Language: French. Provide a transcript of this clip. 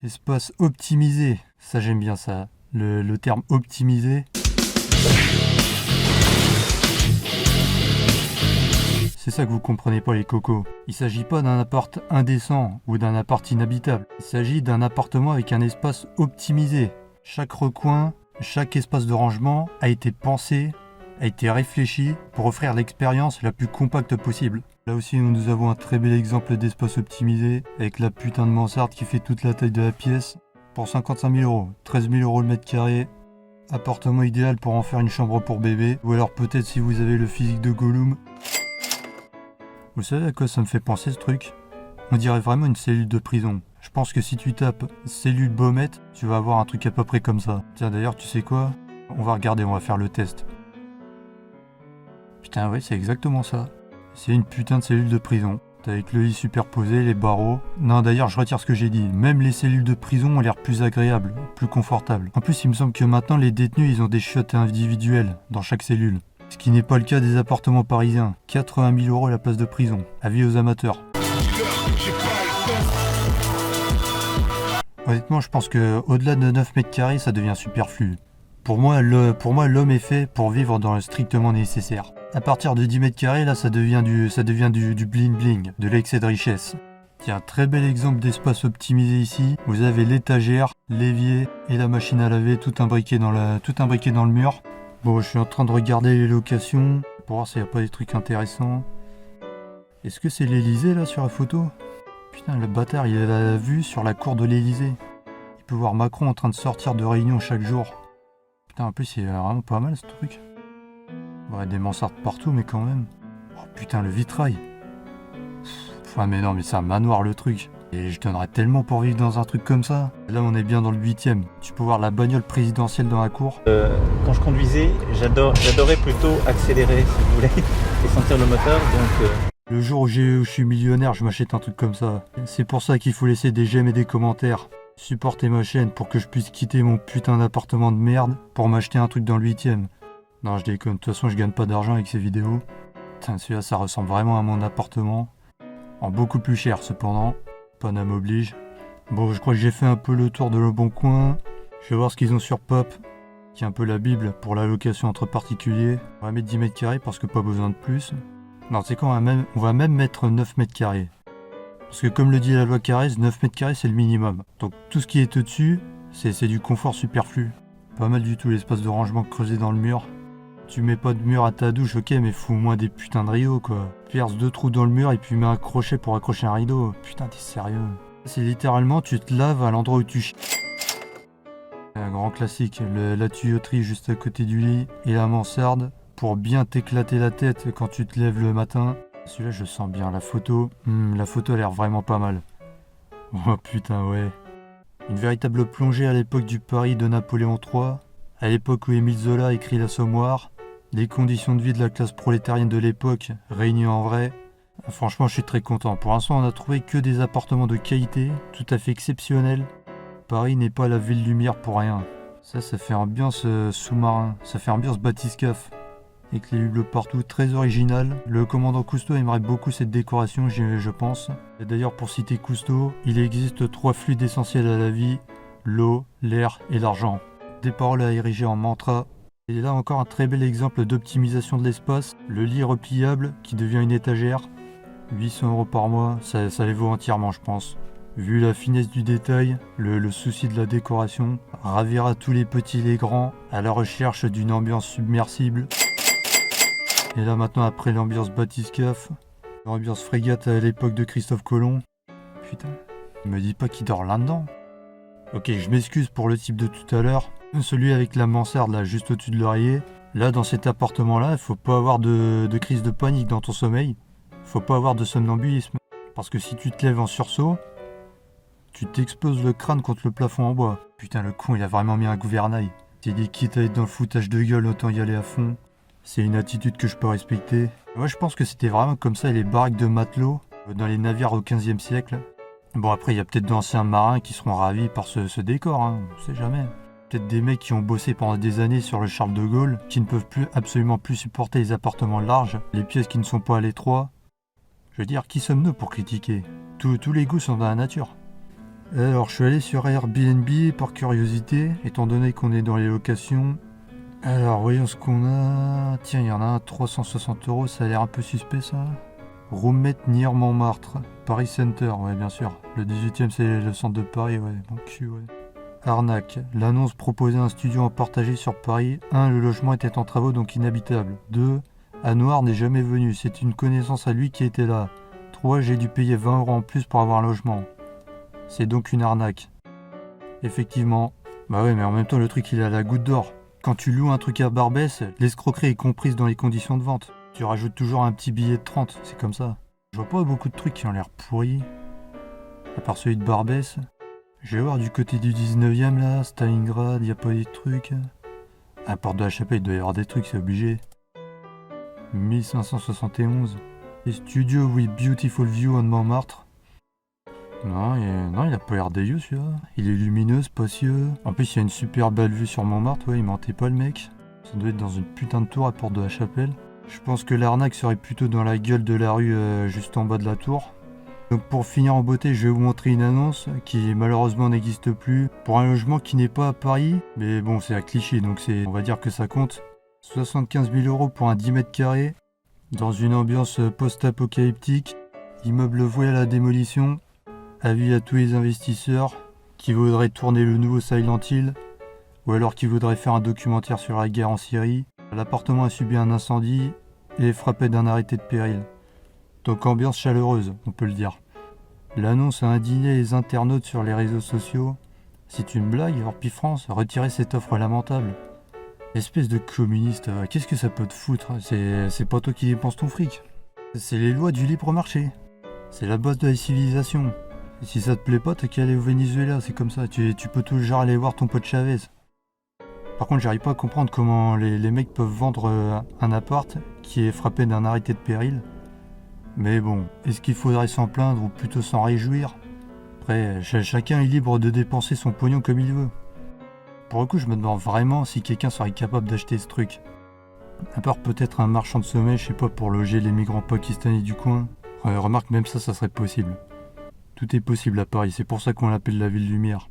Espace optimisé, ça j'aime bien ça, le terme optimisé. C'est ça que vous comprenez pas les cocos. Il s'agit pas d'un appart indécent ou d'un appart inhabitable. Il s'agit d'un appartement avec un espace optimisé. Chaque recoin, chaque espace de rangement a été pensé, a été réfléchi pour offrir l'expérience la plus compacte possible. Là aussi nous avons un très bel exemple d'espace optimisé avec la putain de mansarde qui fait toute la taille de la pièce pour 55 000 €, 13 000 € le mètre carré. Appartement idéal pour en faire une chambre pour bébé, ou alors peut-être si vous avez le physique de Gollum. Vous savez à quoi ça me fait penser ce truc? On dirait vraiment une cellule de prison. Je pense que si tu tapes cellule Baumette, tu vas avoir un truc à peu près comme ça. Tiens d'ailleurs tu sais quoi? On va regarder, on va faire le test. Putain ouais c'est exactement ça. C'est une putain de cellule de prison. Avec le lit superposé, les barreaux. Non d'ailleurs je retire ce que j'ai dit. Même les cellules de prison ont l'air plus agréables, plus confortables. En plus il me semble que maintenant les détenus ils ont des chiottes individuelles dans chaque cellule. Ce qui n'est pas le cas des appartements parisiens. 80 000 € la place de prison. Avis aux amateurs. Honnêtement, je pense que au-delà de 9 mètres carrés, ça devient superflu. Pour moi, l'homme est fait pour vivre dans le strictement nécessaire. À partir de 10 mètres carrés, là, ça devient du bling bling, de l'excès de richesse. Tiens, très bel exemple d'espace optimisé ici. Vous avez l'étagère, l'évier et la machine à laver, tout imbriqué dans le mur. Bon, je suis en train de regarder les locations pour voir s'il n'y a pas des trucs intéressants. Est-ce que c'est l'Elysée là sur la photo? Putain, le bâtard, il a la vue sur la cour de l'Elysée. Il peut voir Macron en train de sortir de réunion chaque jour. Putain, en plus, c'est vraiment pas mal ce truc. Ouais, des mansardes partout, mais quand même. Oh putain, le vitrail. Ouais, mais non, mais c'est un manoir le truc. Et je donnerais tellement pour vivre dans un truc comme ça. Là, on est bien dans le 8ème. Tu peux voir la bagnole présidentielle dans la cour. Quand je conduisais, j'adorais plutôt accélérer, si vous voulez, et sentir le moteur. Donc, Le jour où je suis millionnaire, je m'achète un truc comme ça. C'est pour ça qu'il faut laisser des j'aime et des commentaires. Supportez ma chaîne pour que je puisse quitter mon putain d'appartement de merde pour m'acheter un truc dans le 8ème. Non, je déconne. De toute façon, je gagne pas d'argent avec ces vidéos. Putain, celui-là, ça ressemble vraiment à mon appartement. En beaucoup plus cher, cependant. Paname oblige. Bon, je crois que j'ai fait un peu le tour de Le Bon Coin. Je vais voir ce qu'ils ont sur Pop, qui est un peu la bible pour la location entre particuliers. On va mettre 10 mètres carrés parce que pas besoin de plus. Non, tu sais quoi, on va même mettre 9 mètres carrés. Parce que comme le dit la loi Carrez, 9 mètres carrés c'est le minimum. Donc tout ce qui est au-dessus, c'est du confort superflu. Pas mal du tout l'espace de rangement creusé dans le mur. Tu mets pas de mur à ta douche, ok, mais fous au moins des putains de rideaux quoi. Perce 2 trous dans le mur et puis mets un crochet pour accrocher un rideau. Putain, t'es sérieux? C'est littéralement, tu te laves à l'endroit où tu chies. Un grand classique, la tuyauterie juste à côté du lit et la mansarde pour bien t'éclater la tête quand tu te lèves le matin. Celui-là, je sens bien la photo. La photo a l'air vraiment pas mal. Oh putain, ouais. Une véritable plongée à l'époque du Paris de Napoléon III, à l'époque où Émile Zola écrit l'Assommoir, les conditions de vie de la classe prolétarienne de l'époque réunies en vrai. Franchement, je suis très content. Pour l'instant, on a trouvé que des appartements de qualité, tout à fait exceptionnels. Paris n'est pas la ville lumière pour rien. Ça fait ambiance sous-marin. Ça fait ambiance bathyscaphe. Avec les hublots partout, très original. Le commandant Cousteau aimerait beaucoup cette décoration, je pense. Et d'ailleurs, pour citer Cousteau, il existe 3 fluides essentiels à la vie, l'eau, l'air et l'argent. Des paroles à ériger en mantra. Et là encore un très bel exemple d'optimisation de l'espace. Le lit repliable qui devient une étagère. 800 € par mois, ça les vaut entièrement je pense. Vu la finesse du détail, le souci de la décoration, ravira tous les petits et les grands à la recherche d'une ambiance submersible. Et là maintenant après l'ambiance bathyscaphe, l'ambiance frégate à l'époque de Christophe Colomb. Putain, me dis pas qu'il dort là-dedans. Ok, je m'excuse pour le type de tout à l'heure. Celui avec la mansarde là juste au-dessus de l'oreiller. Là dans cet appartement là, il faut pas avoir de crise de panique dans ton sommeil. Faut pas avoir de somnambulisme. Parce que si tu te lèves en sursaut, tu t'exploses le crâne contre le plafond en bois. Putain le con il a vraiment mis un gouvernail. S'il dit quitte à être dans le foutage de gueule, autant y aller à fond. C'est une attitude que je peux respecter. Moi je pense que c'était vraiment comme ça les baraques de matelots dans les navires au 15e siècle. Bon après il y a peut-être d'anciens marins qui seront ravis par ce décor, hein, on sait jamais. Peut-être des mecs qui ont bossé pendant des années sur le Charles de Gaulle, qui ne peuvent absolument plus supporter les appartements larges, les pièces qui ne sont pas à l'étroit. Je veux dire, qui sommes-nous pour critiquer? Tous les goûts sont dans la nature. Alors je suis allé sur Airbnb par curiosité, étant donné qu'on est dans les locations. Alors voyons ce qu'on a. Tiens, il y en a un à 360 euros, ça a l'air un peu suspect ça. Roommate near Montmartre, Paris Center, ouais bien sûr. Le 18ème c'est le centre de Paris, ouais, mon cul, ouais. Arnaque. L'annonce proposait un studio en partagé sur Paris. 1. Le logement était en travaux donc inhabitable. 2. Anouar n'est jamais venu, c'est une connaissance à lui qui était là. 3. J'ai dû payer 20 euros en plus pour avoir un logement. C'est donc une arnaque. Effectivement. Bah ouais, mais en même temps le truc il a la goutte d'or. Quand tu loues un truc à Barbès, l'escroquerie est comprise dans les conditions de vente. Tu rajoutes toujours un petit billet de 30, c'est comme ça. Je vois pas beaucoup de trucs qui ont l'air pourris. À part celui de Barbès. Je vais voir du côté du 19ème là, Stalingrad, y a pas des trucs. À Porte de la Chapelle, il doit y avoir des trucs, c'est obligé. 1571. Et Studio with Beautiful View on Montmartre. Non, il a pas l'air dégueu celui-là. Il est lumineux, spacieux. En plus, il y a une super belle vue sur Montmartre, ouais, il mentait pas le mec. Ça doit être dans une putain de tour à Porte de la Chapelle. Je pense que l'arnaque serait plutôt dans la gueule de la rue juste en bas de la tour. Donc pour finir en beauté, je vais vous montrer une annonce qui malheureusement n'existe plus pour un logement qui n'est pas à Paris, mais bon c'est à Clichy donc on va dire que ça compte. 75 000 euros pour un 10 mètres carrés dans une ambiance post-apocalyptique, immeuble voué à la démolition, avis à tous les investisseurs qui voudraient tourner le nouveau Silent Hill ou alors qui voudraient faire un documentaire sur la guerre en Syrie. L'appartement a subi un incendie et est frappé d'un arrêté de péril. Donc ambiance chaleureuse, on peut le dire. L'annonce a indigné les internautes sur les réseaux sociaux. C'est une blague, Orpi France, retirez cette offre lamentable. Espèce de communiste, qu'est-ce que ça peut te foutre? C'est pas toi qui dépenses ton fric. C'est les lois du libre marché. C'est la base de la civilisation. Et si ça te plaît pas, t'as qu'à aller au Venezuela, c'est comme ça. Tu peux toujours aller voir ton pote Chavez. Par contre, j'arrive pas à comprendre comment les mecs peuvent vendre un appart qui est frappé d'un arrêté de péril. Mais bon, est-ce qu'il faudrait s'en plaindre ou plutôt s'en réjouir? Après, chacun est libre de dépenser son pognon comme il veut. Pour le coup, je me demande vraiment si quelqu'un serait capable d'acheter ce truc. À part peut-être un marchand de sommeil, je sais pas, pour loger les migrants pakistanais du coin. Remarque, même ça serait possible. Tout est possible à Paris, c'est pour ça qu'on l'appelle la ville lumière.